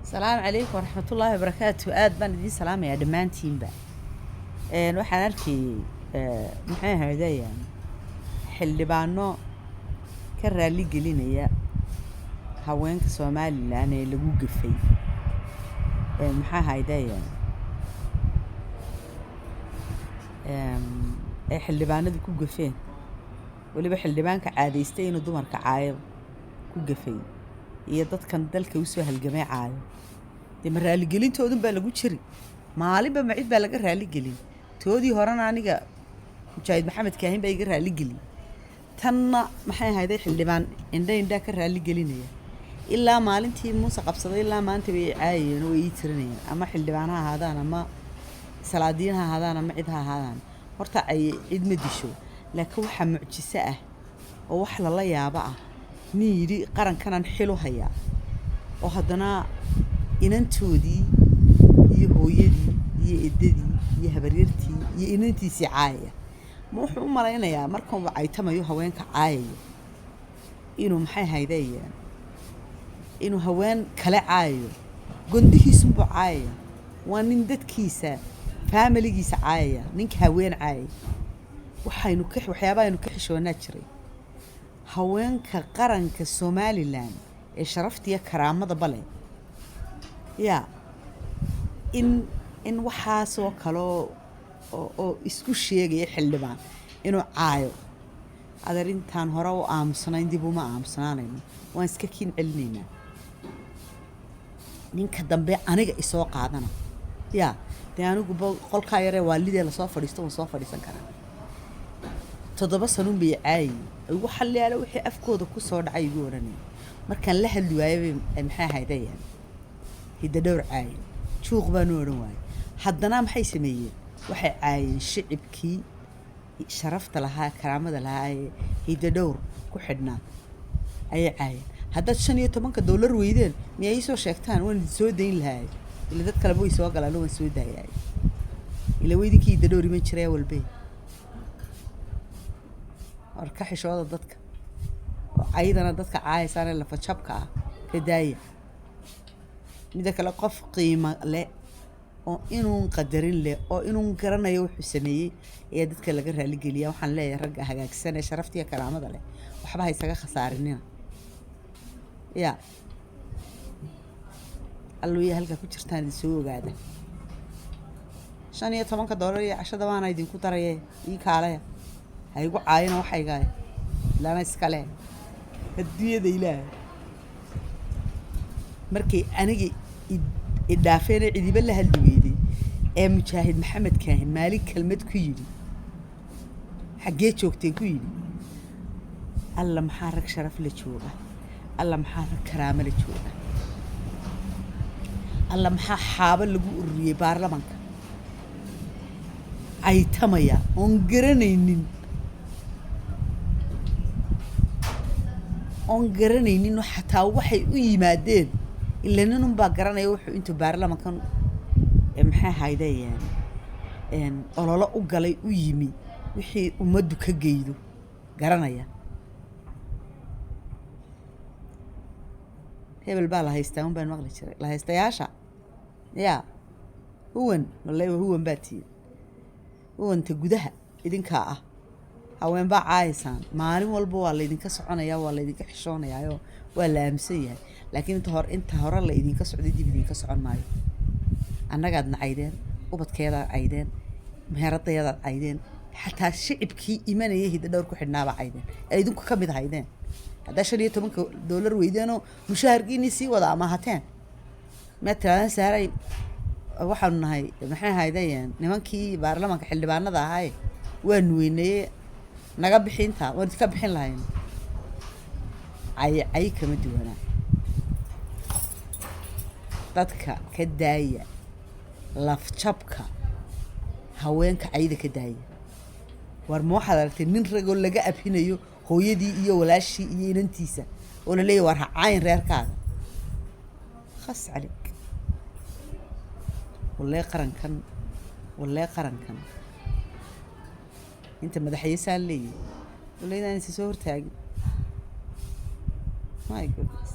السلام عليكم ورحمة الله وبركاته. آد بان دي سلام يا دمانتين با waxaan arkay maxay ahaydeen xildhibaano ka raali gelinaya haweenka Soomaaliland ee lagu gafay maxay ahaydeen xildhibaanadu ku gafeen waliba xildhibaanka caadaystay inuu dumarka caayo ku gafay iyo dadkan dalka u soo halgamay caayo de raali gelintoodan baa lagu jiri maalinba macid baa laga raali gelin toodii horena aniga Mujaahid Maxamed Kaahin baa iga raali gelin tanna maxay ahaydeen xildhibaan indha ka raali gelinaya ilaa maalintii Muuse qabsaday ilaa maanta way caayeen oo ay tirinayaan ama xildhibaanaha ahaadaan ama salaadiinaha ahaadaan ama cid ha ahaadaan horta ay cid ma disho laakiin waxa mucjiso ah oo wax la yaabo ah niiri qarankan xilo haya oo haddana inantoodii iyo hooyadii iyo eedadii iyo habaryartii iyo inantiisii caaya ma wuxuu u malaynayaa markan wacay tamayo haweenka caayo inuu maxay haydayeen inuu haween kale caayo gondihiisu buu caaya waa nin dadkiisa familigiisa caaya ninka haween caaya waxyaabaha ka xishoonaa jiray haweenka qaranka Somaliland ee sharaftiya karaamada bale ya in waxaas oo kale oo isku sheegay xildhibaan inuu caayo adarintan hore oo aamusnayn dib uma aamusnaanayno waan iska kiin celinaynaa ninka dambe aniga isoo qaadana ya anigu qolka yare waalidee la soo fadhiisto oo soo fadhiisan karaa 7 sano bay caay ugu xalliyaalo wixii afkooda ku soo dhacay ugu oranay markaan la hadli waayay maxay haydayeen hidda dhowr caay juuq baan oran waayay haddana maxay sameeyeen waxay caayeen shicibkii sharafta lahaa karaamada lahaa hidda dhowr ku xidhnaa ay caayeen haddaad $15 weydeen miyay soo sheegtaan waan soo dayn lahaay ila dad kale way soo galaan waan soo daayay ila weydinkii hidda dhowr iman jiray walbay arka xishooda dadka ayadana dadka caaysan la fajabka ka daaya mid kale qof qiimo leh oo inuu qadarin leh oo inuu garanayo wuxuu sameeyay ee dadka laga raali geliya waxaan leeyahay rag hagaagsan ee sharaftiya karaamada leh waxba hay isaga khasaarinina ya alluuya halka ku jirtaan soo ogaada $15 iyo cashada waan idinku darayay ii kaalaya haygu caayina waxayga lana iska leh hadiyada ilaahay markii aniga idaafeen cidiba la hadli weeyday ee Mujaahid Maxamed Kaahin maalik kelmad ku yiri xagee joogtay ku yiri alla maxaa rag sharaf la jooga alla maxaa rag karaamo la jooga alla maxaa xaaba lagu ururiyay baarlamaanka ay tamaya on garanaynin xataa waxay u yimaadeen ilaa ninun baa garanaya wuxuu intuu baarlamaankan maxay haydayeen ololo u galay u yimi wixii umadu ka geeydo garanaya hebel baa la haystaa baan maqli jiray la haystayaasha ya huwan baatii huwanta gudaha idinka ah haween baa caaysan maalin walba waa la idinka soconaya waa la idinka xishoonayaa waa la aaminsan yahay laakiin inta hore la idinka socday dib idinka socon maayo annagaad nacaydeen ubadkeeda caydeen meheradayada caydeen xataa shicibkii imanayay hidda dhowr ku xidhnaaba caydeen ay idinku ka mid ahaydeen hadda $15 weydeenoo mushaharkiini sii wada ama hateen matala saaray waxaan nahay maxay ahaydeen nimankii baarlamaanka xildhibaanada ahaa waan weynay naga bixinta waan ka bixin lahayn ay kama duwana dadka ka daaya lafjabka haweenka ayda ka daaya war ma waxaad aragtay nin ragoo laga afinayo hooyadii iyo walaashii iyo inantiisa oo la leeyahay war caayn reerkaaga khas calik wallahi qarankan inta madaxaysan leeyahay walaydaan soo hortaagin my goodness